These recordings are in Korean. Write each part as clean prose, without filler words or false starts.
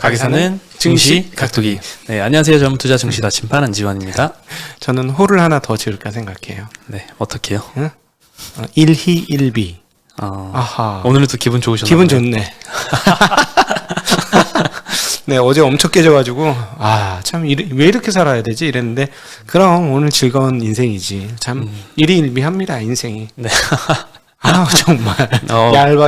가게 사는 증시 각도기. 네, 안녕하세요. 저는 투자 증시 나침반 안지환입니다. 저는 호를 하나 더 지을까 생각해요. 네, 어떻게요? 응? 일희 일비. 아하. 오늘은 또 기분 좋으셨나요? 기분 좋네. 네, 어제 엄청 깨져가지고 참 왜 이렇게 살아야 되지 이랬는데 그럼 오늘 즐거운 인생이지. 참 일희일비합니다 인생이. 네. 정말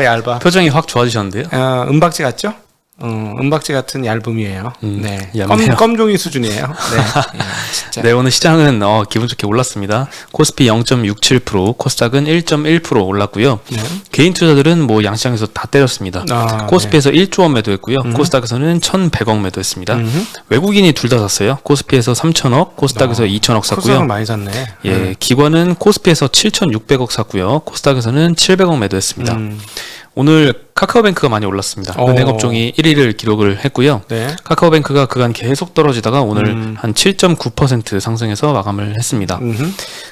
얇아. 표정이 확 좋아지셨는데요? 은박지 같죠? 은박지 같은 얇음이에요. 네, 얇네요. 껌종이 수준이에요. 네, 진짜. 네, 오늘 시장은 기분 좋게 올랐습니다. 코스피 0.67%, 코스닥은 1.1% 올랐고요. 네. 개인 투자들은 뭐 양시장에서 다 때렸습니다. 코스피에서 1조 원 매도했고요. 코스닥에서는 1,100억 매도했습니다. 외국인이 둘 다 샀어요. 코스피에서 3,000억, 코스닥에서 2,000억 샀고요. 코스닥을 많이 샀네. 예, 기관은 코스피에서 7,600억 샀고요. 코스닥에서는 700억 매도했습니다. 오늘 카카오뱅크가 많이 올랐습니다. 은행업종이 1위를 기록을 했고요. 네. 카카오뱅크가 그간 계속 떨어지다가 오늘 한 7.9% 상승해서 마감을 했습니다.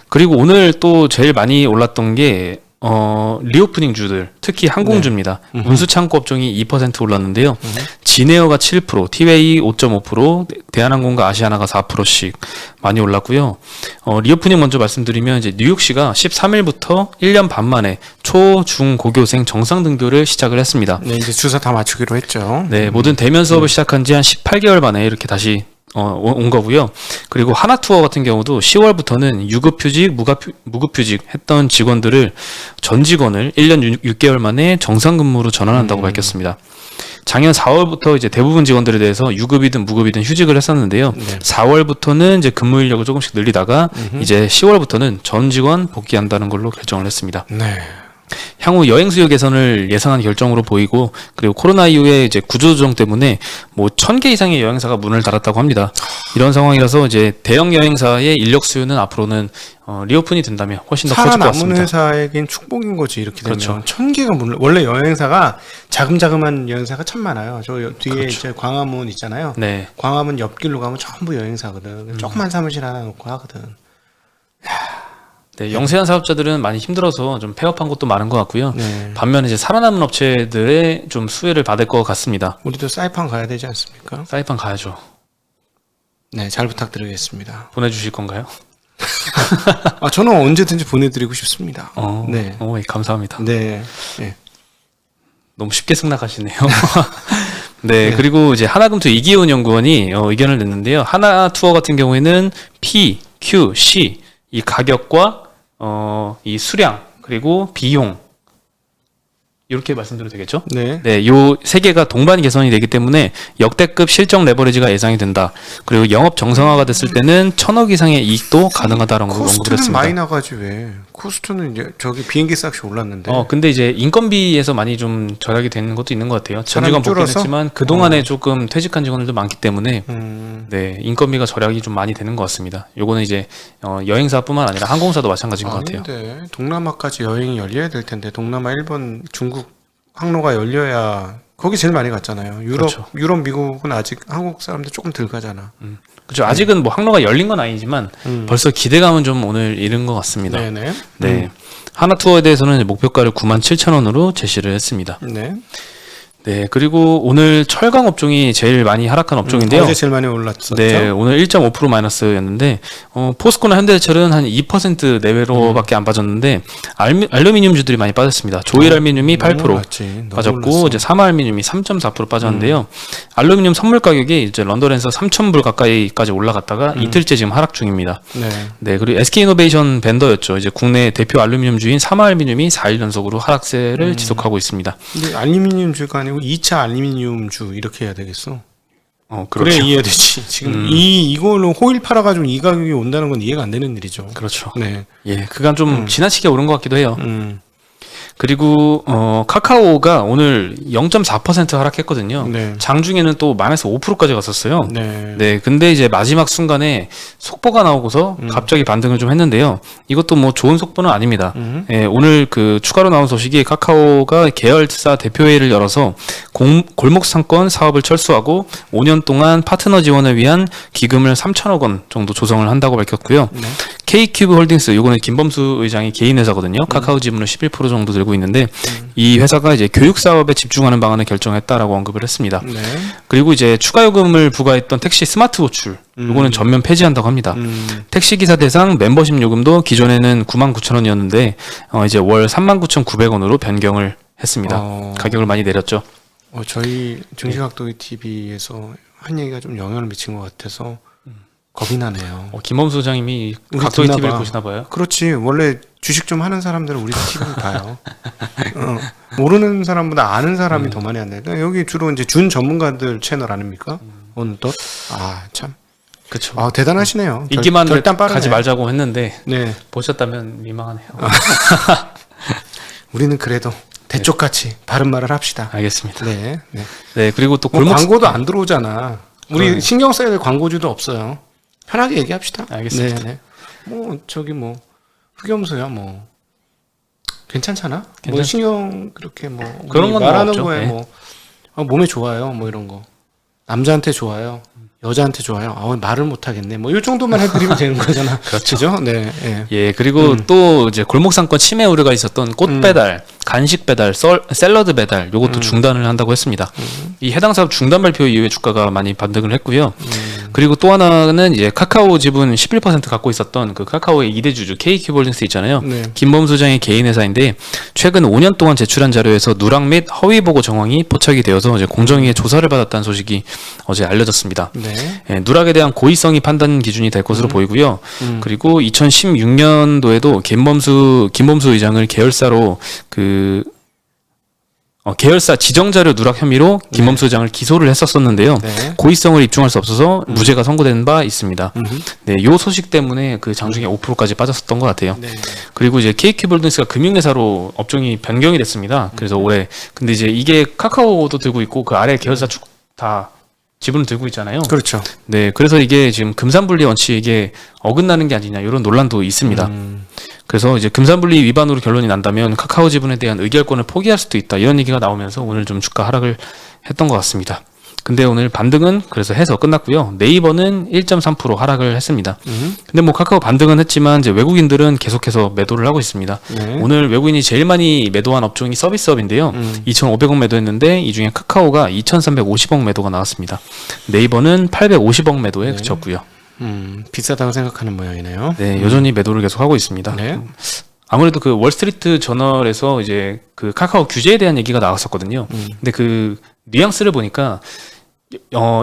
그리고 오늘 또 제일 많이 올랐던 게 리오프닝 주들, 특히 항공주입니다. 운수창고 업종이 2% 올랐는데요. 진에어가 7%, 티웨이 5.5%, 대한항공과 아시아나가 4%씩 많이 올랐고요. 리오프닝 먼저 말씀드리면 이제 뉴욕시가 13일부터 1년 반 만에 초, 중, 고교생 정상 등교를 시작을 했습니다. 네, 이제 주사 다 맞추기로 했죠. 네, 모든 대면 수업을 시작한 지 한 18개월 만에 이렇게 다시 온 거고요. 그리고 하나투어 같은 경우도 10월부터는 유급휴직, 무급휴직 했던 직원들을 전 직원을 1년 6개월 만에 정상근무로 전환한다고 밝혔습니다. 작년 4월부터 이제 대부분 직원들에 대해서 유급이든 무급이든 휴직을 했었는데요. 네. 4월부터는 이제 근무 인력을 조금씩 늘리다가 이제 10월부터는 전 직원 복귀한다는 걸로 결정을 했습니다. 네. 향후 여행 수요 개선을 예상한 결정으로 보이고, 그리고 코로나 이후에 이제 구조조정 때문에 뭐 1,000개 이상의 여행사가 문을 닫았다고 합니다. 이런 상황이라서 이제 대형 여행사의 인력 수요는 앞으로는 리오픈이 된다면 훨씬 더 커질 것 같습니다. 살아남은 회사에겐 축복인 거지 이렇게 되면. 그렇죠. 1,000개가 문을, 원래 여행사가 자금자금한 여행사가 참 많아요. 저 뒤에 그렇죠. 이제 광화문 있잖아요. 네. 광화문 옆길로 가면 전부 여행사거든. 조그만 사무실 하나 놓고 하거든. 네, 영세한 사업자들은 많이 힘들어서 좀 폐업한 곳도 많은 것 같고요. 네. 반면에 이제 살아남은 업체들의 좀 수혜를 받을 것 같습니다. 우리도 사이판 가야 되지 않습니까? 사이판 가야죠. 네, 잘 부탁드리겠습니다. 보내주실 건가요? 저는 언제든지 보내드리고 싶습니다. 네. 예, 감사합니다. 네. 네. 너무 쉽게 승낙하시네요. 네, 그리고 이제 하나금투 이기훈 연구원이 의견을 냈는데요. 하나투어 같은 경우에는 P, Q, C 이 가격과 이 수량 그리고 비용 이렇게 말씀드려도 되겠죠? 네. 네, 요 세 개가 동반 개선이 되기 때문에 역대급 실적 레버리지가 예상이 된다. 그리고 영업 정상화가 됐을 때는 1,000억 이상의 이익도 가능하다라는 걸 언급을 코스트는 했습니다. 많이 나가지 왜? 코스트는 이제 저기 비행기 값이 올랐는데. 근데 이제 인건비에서 많이 좀 절약이 되는 것도 있는 것 같아요. 전 직원 사람이 줄어서? 복귀했지만 그 동안에 조금 퇴직한 직원들도 많기 때문에 네, 인건비가 절약이 좀 많이 되는 것 같습니다. 요거는 이제 여행사뿐만 아니라 항공사도 마찬가지인 것 같아요. 근데 동남아까지 여행이 열려야 될 텐데 동남아, 일본, 중국 항로가 열려야 거기 제일 많이 갔잖아요. 그렇죠. 유럽, 미국은 아직 한국 사람들 조금 덜 가잖아. 그렇죠. 아직은 뭐 항로가 열린 건 아니지만 벌써 기대감은 좀 오늘 이른 것 같습니다. 네네. 네. 하나투어에 대해서는 목표가를 97,000원으로 제시를 했습니다. 네. 네, 그리고 오늘 철강 업종이 제일 많이 하락한 업종인데요. 어제 제일 많이 올랐었죠. 네, 오늘 1.5% 마이너스였는데 포스코나 현대해철은 한 2% 내외로밖에 안 빠졌는데 알루미늄주들이 많이 빠졌습니다. 조일알루미늄이 8% 빠졌고 이제 삼화알루미늄이 3.4% 빠졌는데요. 알루미늄 선물 가격이 이제 런던에서 3,000불 가까이까지 올라갔다가 이틀째 지금 하락 중입니다. 네. 네, 그리고 SK이노베이션 밴더였죠. 이제 국내 대표 알루미늄주인 삼화알루미늄이 4일 연속으로 하락세를 지속하고 있습니다. 근데 알루미늄주가 아니고 2차 알루미늄주 이렇게 해야 되겠어. 그렇죠. 그래 이해해야 되지. 지금 이걸로 호일 팔아가지고 이 가격이 온다는 건 이해가 안 되는 일이죠. 그렇죠. 네. 예, 그간 좀 지나치게 오른 것 같기도 해요. 음. 그리고 카카오가 오늘 0.4% 하락했거든요. 네. 장중에는 또 마이너스 5%까지 갔었어요. 네. 네, 근데 이제 마지막 순간에 속보가 나오고서 갑자기 반등을 좀 했는데요. 이것도 뭐 좋은 속보는 아닙니다. 예, 오늘 그 추가로 나온 소식이 카카오가 계열사 대표회의를 열어서 골목 상권 사업을 철수하고 5년 동안 파트너 지원을 위한 기금을 3,000억 원 정도 조성을 한다고 밝혔고요. 네. K큐브 홀딩스, 요거는 김범수 의장이 개인 회사거든요. 카카오 지분을 11% 정도 들고 있는데 이 회사가 이제 교육 사업에 집중하는 방안을 결정했다라고 언급을 했습니다. 네. 그리고 이제 추가 요금을 부과했던 택시 스마트 호출 요거는 전면 폐지한다고 합니다. 택시 기사 대상 멤버십 요금도 기존에는 99,000원이었는데 이제 월 39,900원으로 변경을 했습니다. 가격을 많이 내렸죠. 저희 증시각도기 TV에서 한 얘기가 좀 영향을 미친 것 같아서 겁이 나네요. 김범수 소장님이 우리 각도기 듣나 TV를 봐. 보시나 봐요. 그렇지. 원래 주식 좀 하는 사람들은 우리 TV를 봐요. 모르는 사람보다 아는 사람이 더 많이 한다. 그러니까 여기 주로 이제 준 전문가들 채널 아닙니까? 어느덧. 참. 그렇죠. 대단하시네요. 인기만 결단 빠르네. 가지 말자고 했는데 네. 보셨다면 민망하네요. 우리는 그래도 대쪽같이 바른 말을 합시다. 알겠습니다. 네. 네. 네, 그리고 또 광고도 안 들어오잖아. 우리 그러네. 신경 써야 될 광고주도 없어요. 편하게 얘기합시다. 알겠습니다. 네. 흑염소야 괜찮잖아. 신경 그렇게 그런 우리 건 말하는 없죠. 거에 네. 몸에 좋아요. 이런 거. 남자한테 좋아요. 여자한테 좋아요. 말을 못 하겠네. 이 정도만 해드리면 되는 거잖아. 그렇죠. 네. 예, 그리고 또 이제 골목상권 침해 우려가 있었던 꽃 배달, 간식 배달, 샐러드 배달 요것도 중단을 한다고 했습니다. 이 해당 사업 중단 발표 이후에 주가가 많이 반등을 했고요. 그리고 또 하나는 이제 카카오 지분 11% 갖고 있었던 그 카카오의 2대 주주 KQ홀딩스 있잖아요. 네. 김범수 소장의 개인 회사인데 최근 5년 동안 제출한 자료에서 누락 및 허위 보고 정황이 포착이 되어서 이제 공정위의 조사를 받았다는 소식이 어제 알려졌습니다. 네. 예, 누락에 대한 고의성이 판단 기준이 될 것으로 보이고요. 그리고 2016년도에도 김범수 의장을 계열사로 계열사 지정자료 누락 혐의로 김범수 의장을 기소를 했었었는데요. 네. 고의성을 입증할 수 없어서 무죄가 선고된 바 있습니다. 네, 요 소식 때문에 그 장중에 5%까지 빠졌었던 것 같아요. 네. 그리고 이제 KQ홀딩스가 금융회사로 업종이 변경이 됐습니다. 그래서 올해 근데 이제 이게 카카오도 들고 있고 그 아래 계열사 쭉 다 지분을 들고 있잖아요. 그렇죠. 네, 그래서 이게 지금 금산분리 원칙에 어긋나는 게 아니냐 이런 논란도 있습니다. 그래서 이제 금산분리 위반으로 결론이 난다면 카카오 지분에 대한 의결권을 포기할 수도 있다 이런 얘기가 나오면서 오늘 좀 주가 하락을 했던 것 같습니다. 근데 오늘 반등은 그래서 해서 끝났고요. 네이버는 1.3% 하락을 했습니다. 근데 카카오 반등은 했지만 이제 외국인들은 계속해서 매도를 하고 있습니다. 네. 오늘 외국인이 제일 많이 매도한 업종이 서비스업인데요. 2,500억 매도했는데 이 중에 카카오가 2,350억 매도가 나왔습니다. 네이버는 850억 매도에 그쳤고요. 비싸다고 생각하는 모양이네요. 네, 여전히 매도를 계속하고 있습니다. 네. 아무래도 그 월스트리트 저널에서 이제 그 카카오 규제에 대한 얘기가 나왔었거든요. 근데 그 뉘앙스를 보니까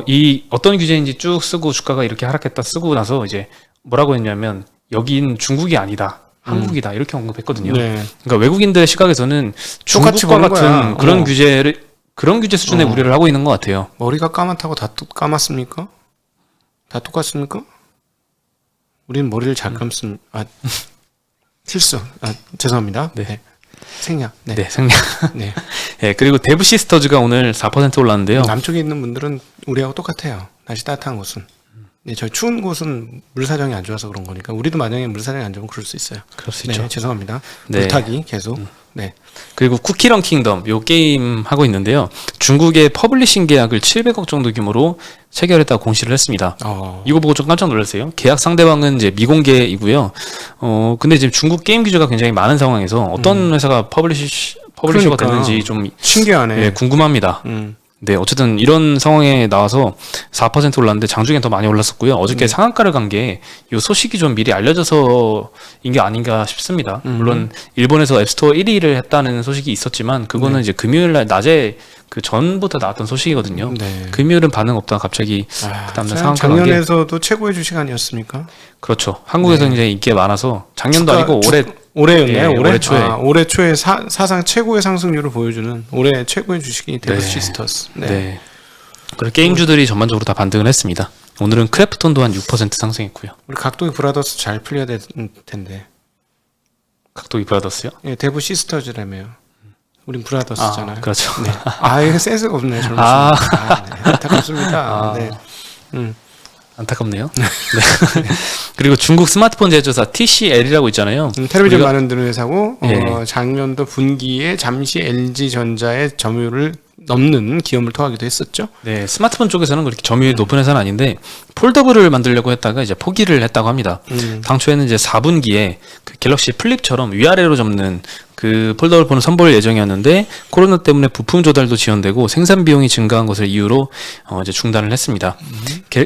이 어떤 규제인지 쭉 쓰고 주가가 이렇게 하락했다 쓰고 나서 이제 뭐라고 했냐면 여긴 중국이 아니다. 한국이다. 이렇게 언급했거든요. 네. 그러니까 외국인들의 시각에서는 똑같이 중국과 보는 같은 거야. 그런 그런 규제 수준의 우려를 하고 있는 것 같아요. 머리가 까맣다고 다 까맣습니까? 다 똑같습니까? 우리는 머리를 잘 감습니다. 실수. 죄송합니다. 네. 생략. 네. 네, 생략. 네. 네, 그리고 데브 시스터즈가 오늘 4% 올랐는데요. 남쪽에 있는 분들은 우리하고 똑같아요. 날씨 따뜻한 곳은. 네, 저희 추운 곳은 물 사정이 안 좋아서 그런 거니까 우리도 만약에 물 사정이 안 좋으면 그럴 수 있어요. 그럴 수 네, 있죠. 죄송합니다. 네. 물타기 계속. 네. 그리고 쿠키런 킹덤 요 게임 하고 있는데요. 중국의 퍼블리싱 계약을 700억 정도 규모로 체결했다고 공시를 했습니다. 이거 보고 좀 깜짝 놀랐어요. 계약 상대방은 이제 미공개이고요. 근데 지금 중국 게임 규제가 굉장히 많은 상황에서 어떤 회사가 퍼블리셔가 그러니까. 됐는지 좀 신기하네. 궁금합니다. 음. 네, 어쨌든 이런 상황에 나와서 4% 올랐는데 장중에 더 많이 올랐었고요. 어저께 상한가를 간 게 이 소식이 좀 미리 알려져서인 게 아닌가 싶습니다. 물론 일본에서 앱스토어 1위를 했다는 소식이 있었지만 그거는 이제 금요일 날 낮에 그 전부터 나왔던 소식이거든요. 네. 금요일은 반응 없다가 갑자기 그 다음날 상한가 간 게 작년에서도 최고의 주식 아니었습니까? 그렇죠. 한국에서 이제 인기가 많아서 작년도 아니고 올해였네요. 예, 올해 초에. 올해 초에 사상 최고의 상승률을 보여주는 올해 최고의 주식이 데브 시스터스. 네. 그리고 게임주들이 전반적으로 다 반등을 했습니다. 오늘은 크래프톤도 한 6% 상승했고요. 우리 각도기 브라더스 잘 풀려야 될 텐데. 각도기 브라더스요? 예, 데브 시스터즈라며요. 우린 브라더스잖아요. 그렇죠. 네. 이거 센스가 없네. 젊은 네. 안타깝습니다. 네. 안타깝네요. 네. 그리고 중국 스마트폰 제조사 TCL이라고 있잖아요. 텔레비전 만드는 회사고 예. 작년도 분기에 잠시 LG전자의 점유율을 넘는 기염을 토하기도 했었죠. 네, 스마트폰 쪽에서는 그렇게 점유율이 높은 회사는 아닌데 폴더블을 만들려고 했다가 이제 포기를 했다고 합니다. 당초에는 이제 4분기에 그 갤럭시 플립처럼 위아래로 접는 그 폴더블 폰을 선보일 예정이었는데 코로나 때문에 부품 조달도 지연되고 생산 비용이 증가한 것을 이유로 이제 중단을 했습니다.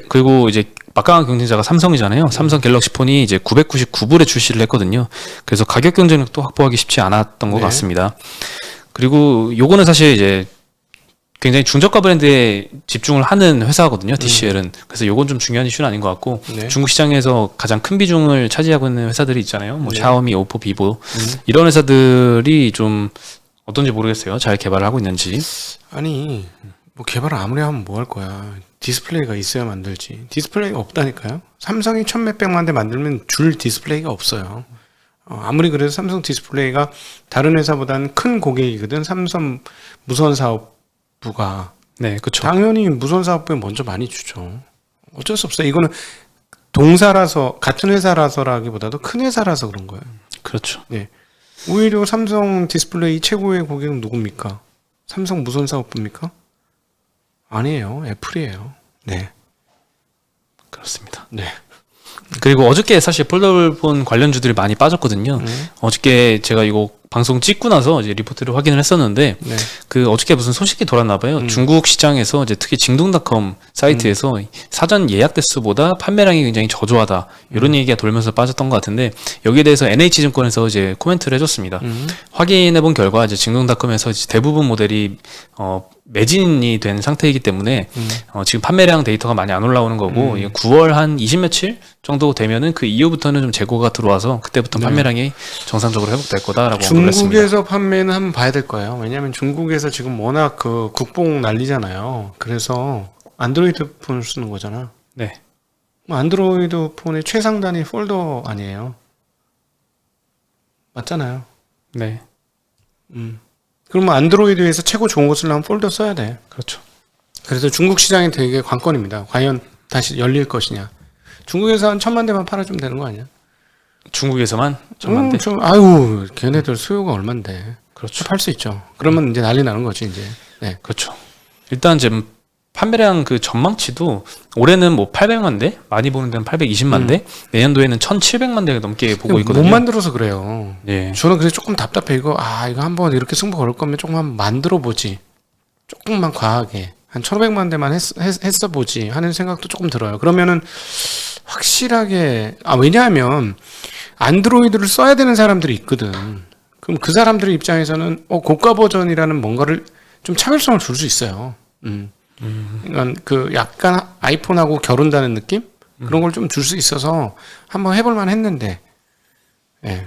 그리고 이제 막강한 경쟁자가 삼성이잖아요. 삼성 갤럭시 폰이 이제 999불에 출시를 했거든요. 그래서 가격 경쟁력도 확보하기 쉽지 않았던 것 같습니다. 그리고 요거는 사실 이제 굉장히 중저가 브랜드에 집중을 하는 회사거든요, TCL은. 그래서 요건 좀 중요한 이슈는 아닌 것 같고, 중국 시장에서 가장 큰 비중을 차지하고 있는 회사들이 있잖아요. 뭐 샤오미, 오포, 비보 이런 회사들이 좀 어떤지 모르겠어요. 잘 개발을 하고 있는지. 아니 뭐 개발을 아무리 하면 뭐 할 거야. 디스플레이가 있어야 만들지. 디스플레이가 없다니까요. 삼성이 1,몇백만 대 만들면 줄 디스플레이가 없어요. 아무리 그래도 삼성 디스플레이가 다른 회사보다는 큰 고객이거든. 삼성 무선 사업부가. 네, 그렇죠. 당연히 무선 사업부에 먼저 많이 주죠. 어쩔 수 없어요. 이거는 동사라서 같은 회사라서라기보다도 큰 회사라서 그런 거예요. 그렇죠. 네. 오히려 삼성 디스플레이 최고의 고객은 누굽니까? 삼성 무선 사업부입니까? 아니에요. 애플이에요. 네. 그렇습니다. 네. 그리고 어저께 사실 폴더블폰 관련주들이 많이 빠졌거든요. 어저께 제가 이거 방송 찍고 나서 이제 리포트를 확인을 했었는데 그 어저께 무슨 소식이 돌았나 봐요. 중국 시장에서 이제 특히 징동닷컴 사이트에서 사전 예약 대수보다 판매량이 굉장히 저조하다 이런 얘기가 돌면서 빠졌던 것 같은데 여기에 대해서 NH증권에서 이제 코멘트를 해줬습니다. 확인해본 결과 이제 징동닷컴에서 이제 대부분 모델이 매진이 된 상태이기 때문에 지금 판매량 데이터가 많이 안 올라오는 거고 9월 한 20며칠 정도 되면은 그 이후부터는 좀 재고가 들어와서 그때부터 판매량이 정상적으로 회복될 거다라고 언급을 했습니다. 중국에서 판매는 한번 봐야 될 거예요. 왜냐하면 중국에서 지금 워낙 그 국뽕 난리잖아요. 그래서 안드로이드 폰을 쓰는 거잖아. 네. 안드로이드 폰의 최상단이 폴더 아니에요. 맞잖아요. 네. 그러면 안드로이드에서 최고 좋은 거 쓰려면 폴더 써야 돼. 그렇죠. 그래서 중국 시장이 되게 관건입니다. 과연 다시 열릴 것이냐. 중국에서 한 1,000만 대만 팔아주면 되는 거 아니야? 중국에서만 1,000만 대? 아유, 걔네들 수요가 얼만데. 그렇죠. 팔 수 있죠. 그러면 이제 난리 나는 거지, 이제. 네. 그렇죠. 일단 지금 판매량 그 전망치도 올해는 뭐 800만 대, 많이 보는 데는 820만 대, 내년도에는 1,700만 대가 넘게 보고 있거든요. 못 만들어서 그래요. 네. 저는 그래서 조금 답답해. 이거 한번 이렇게 승부 걸을 거면 조금 한번 만들어 보지. 조금만 과하게. 한 1,500만 대만 했어 보지 하는 생각도 조금 들어요. 그러면은 확실하게, 왜냐하면 안드로이드를 써야 되는 사람들이 있거든. 그럼 그 사람들의 입장에서는 고가 버전이라는 뭔가를 좀 차별성을 줄 수 있어요. 그러니까 그 약간 아이폰하고 겨룬다는 느낌? 그런 걸 좀 줄 수 있어서 한번 해볼만 했는데. 네.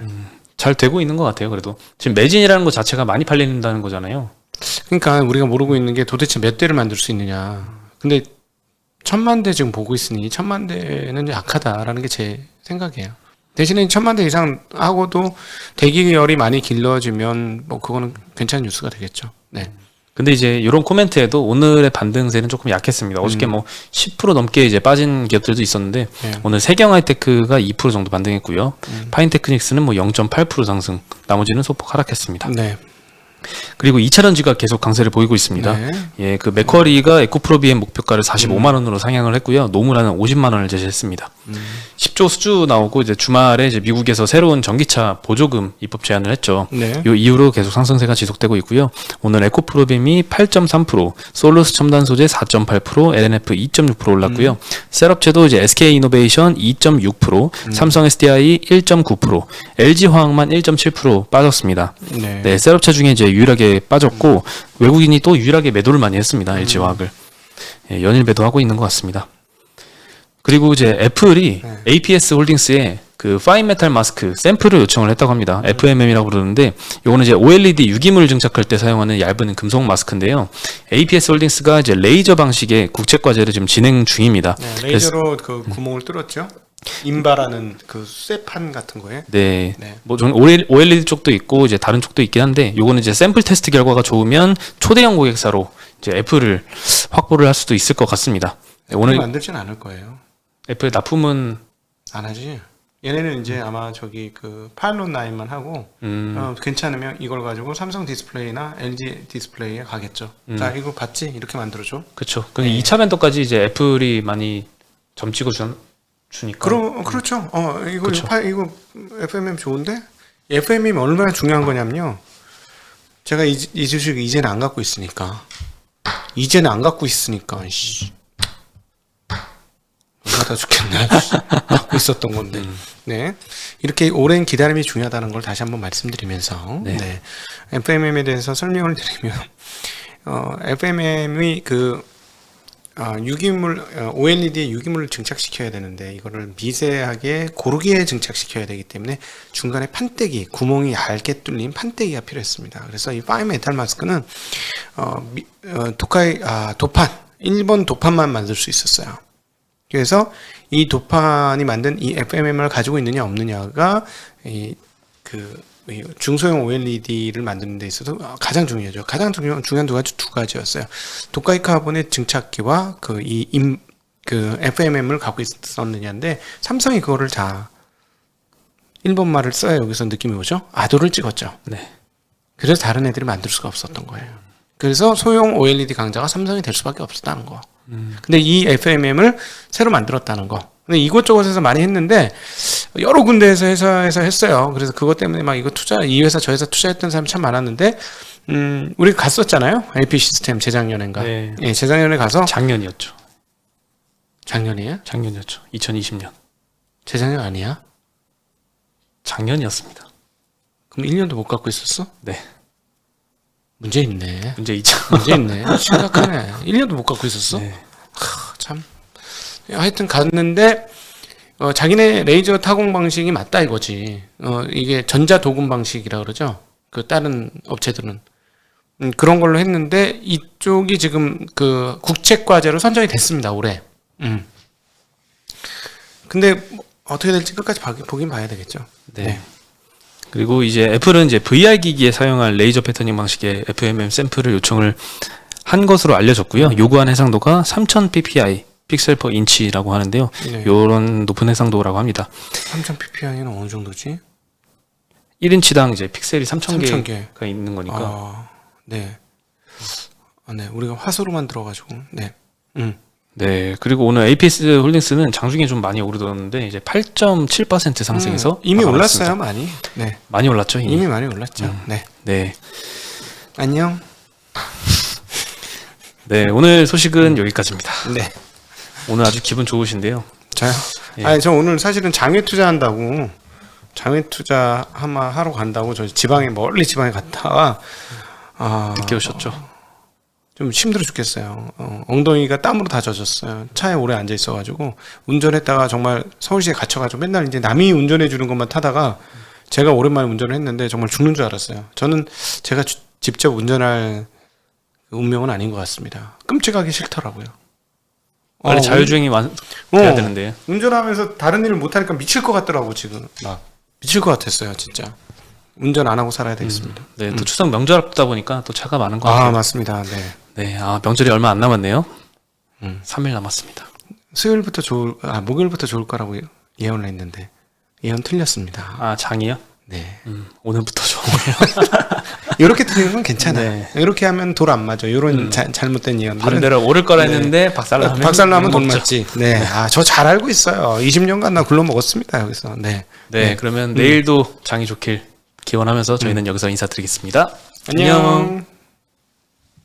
잘 되고 있는 것 같아요. 그래도 지금 매진이라는 것 자체가 많이 팔린다는 거잖아요. 그러니까 우리가 모르고 있는 게 도대체 몇 대를 만들 수 있느냐. 근데 1,000만 대 지금 보고 있으니 1,000만 대는 약하다라는 게 제 생각이에요. 대신에 1,000만 대 이상 하고도 대기열이 많이 길러지면 뭐 그거는 괜찮은 뉴스가 되겠죠. 네. 근데 이제 이런 코멘트에도 오늘의 반등세는 조금 약했습니다. 어저께 뭐 10% 넘게 이제 빠진 기업들도 있었는데 오늘 세경 하이테크가 2% 정도 반등했고요. 파인테크닉스는 뭐 0.8% 상승, 나머지는 소폭 하락했습니다. 네. 그리고 2차전지가 계속 강세를 보이고 있습니다. 네. 예, 그 맥쿼리가 에코프로비엠 목표가를 45만 원으로 상향을 했고요. 노무라는 50만 원을 제시했습니다. 10조 수주 나오고 이제 주말에 이제 미국에서 새로운 전기차 보조금 입법 제안을 했죠. 네. 이 이후로 계속 상승세가 지속되고 있고요. 오늘 에코프로비엠이 8.3%, 솔루스 첨단 소재 4.8%, LNF 2.6% 올랐고요. 셋업체도 이제 SK 이노베이션 2.6%, 삼성 SDI 1.9%, LG 화학만 1.7% 빠졌습니다. 네. 네, 셋업체 중에 이제 유일하게 빠졌고 외국인이 또 유일하게 매도를 많이 했습니다. LG 화학을. 예, 연일 매도하고 있는 것 같습니다. 그리고 이제 애플이 APS 홀딩스에 그 파인 메탈 마스크 샘플을 요청을 했다고 합니다. FMM이라고 그러는데 요거는 이제 OLED 유기물 증착할 때 사용하는 얇은 금속 마스크인데요. APS 홀딩스가 이제 레이저 방식의 국책 과제를 지금 진행 중입니다. 네, 레이저로 그 구멍을 뚫었죠. 인바라는 그 쇠판 같은 거에. 네. 뭐 저는 OLED 쪽도 있고 이제 다른 쪽도 있긴 한데 요거는 이제 샘플 테스트 결과가 좋으면 초대형 고객사로 이제 애플을 확보를 할 수도 있을 것 같습니다. 네, 오늘 만들진 않을 거예요. 애플 납품은 안 하지. 얘네는 이제 아마 저기 그 파일럿 9만 하고 괜찮으면 이걸 가지고 삼성 디스플레이나 LG 디스플레이에 가겠죠. 자, 이거 봤지? 이렇게 만들어줘. 그렇죠. 근데 2차 밴더까지 이제 애플이 많이 점 찍어 주니까. 그렇죠. 이거 그쵸. 이거 FMM 좋은데? FMM이 얼마나 중요한 거냐면요. 제가 이 주식 이제는 안 갖고 있으니까. 씨. 얼마나 죽겠네. 갖고 있었던 건데. 네. 이렇게 오랜 기다림이 중요하다는 걸 다시 한번 말씀드리면서, 네. FMM에 대해서 설명을 드리면, FMM이 유기물, OLED에 유기물을 증착시켜야 되는데, 이거를 미세하게 고르게 증착시켜야 되기 때문에 중간에 판때기, 구멍이 얇게 뚫린 판때기가 필요했습니다. 그래서 이 파인 메탈 마스크는, 도판, 1번 도판만 만들 수 있었어요. 그래서 이 도판이 만든 이 FMM을 가지고 있느냐 없느냐가 중소형 OLED를 만드는 데 있어서 가장 중요하죠. 가장 중요한 두 가지였어요. 독가이 카본의 증착기와 FMM을 갖고 있었느냐인데, 삼성이 그거를 1번 말을 써야 여기서 느낌이 오죠? 아도를 찍었죠. 네. 그래서 다른 애들이 만들 수가 없었던 거예요. 그래서 소형 OLED 강자가 삼성이 될 수밖에 없었다는 거. 근데 이 FMM을 새로 만들었다는 거. 근데 이곳저곳에서 많이 했는데 여러 군데에서 회사에서 했어요. 그래서 그것 때문에 막 이거 이 회사 저 회사 투자했던 사람이 참 많았는데 우리 갔었잖아요. AP 시스템 재작년인가. 네. 예, 재작년에 가서 작년이었죠. 작년이에요? 작년이었죠. 2020년. 재작년 아니야? 작년이었습니다. 그럼 1년도 못 갖고 있었어? 네. 문제 있네. 문제 있죠. 문제 있네. 심각하네. 1년도 못 갖고 있었어? 네. 참. 하여튼 갔는데 자기네 레이저 타공 방식이 맞다 이거지. 이게 전자 도금 방식이라 그러죠. 그 다른 업체들은 그런 걸로 했는데 이쪽이 지금 그 국책 과제로 선정이 됐습니다 올해. 근데 어떻게 될지 끝까지 보긴 봐야 되겠죠. 네. 그리고 이제 애플은 이제 VR 기기에 사용할 레이저 패터닝 방식의 FMM 샘플을 요청을 한 것으로 알려졌고요. 요구한 해상도가 3000 ppi 픽셀 퍼 인치라고 하는데요. 네. 요런 높은 해상도라고 합니다. 3000 ppI는 어느 정도지? 1인치당 이제 픽셀이 3000개가 3000개. 있는 거니까. 네. 네. 우리가 화소로만 들어가지고. 네. 네. 그리고 오늘 APS 홀딩스는 장중에 좀 많이 오르던데 이제 8.7% 상승해서 이미 올랐습니다. 올랐어요, 많이. 네. 많이 올랐죠, 이미 많이 올랐죠. 네. 네. 안녕. 네, 오늘 소식은 여기까지입니다. 네. 오늘 아주 기분 좋으신데요. 저요? 예. 아니, 저 오늘 사실은 장외 투자한다고, 하러 간다고, 저 멀리 지방에 갔다가, 늦게 오셨죠? 좀 힘들어 죽겠어요. 엉덩이가 땀으로 다 젖었어요. 차에 오래 앉아 있어가지고, 운전했다가 정말 서울시에 갇혀가지고 맨날 이제 남이 운전해 주는 것만 타다가, 제가 오랜만에 운전을 했는데 정말 죽는 줄 알았어요. 저는 제가 직접 운전할 운명은 아닌 것 같습니다. 끔찍하기 싫더라고요. 빨리 자율주행이 돼야 되는데. 운전하면서 다른 일을 못하니까 미칠 것 같더라고 지금. 막 미칠 것 같았어요 진짜. 운전 안 하고 살아야 되겠습니다. 네, 또 추석 명절 앞두다 보니까 또 차가 많은 것 같아요. 맞습니다. 네. 네, 명절이 얼마 안 남았네요. 3일 남았습니다. 목요일부터 좋을 거라고 예언을 했는데 예언 틀렸습니다. 장이요? 네. 오늘부터 좋네요. 이렇게 틀리는 건 괜찮아. 네. 이렇게 하면 돌 안 맞아. 이런 잘못된 예언. 반대로 오를 거라 했는데 박살나면 돈 맞지. 네. 저 잘 알고 있어요. 20년간 나 굴러 먹었습니다 여기서. 네. 네, 그러면 내일도 장이 좋길 기원하면서 저희는 여기서 인사드리겠습니다. 안녕.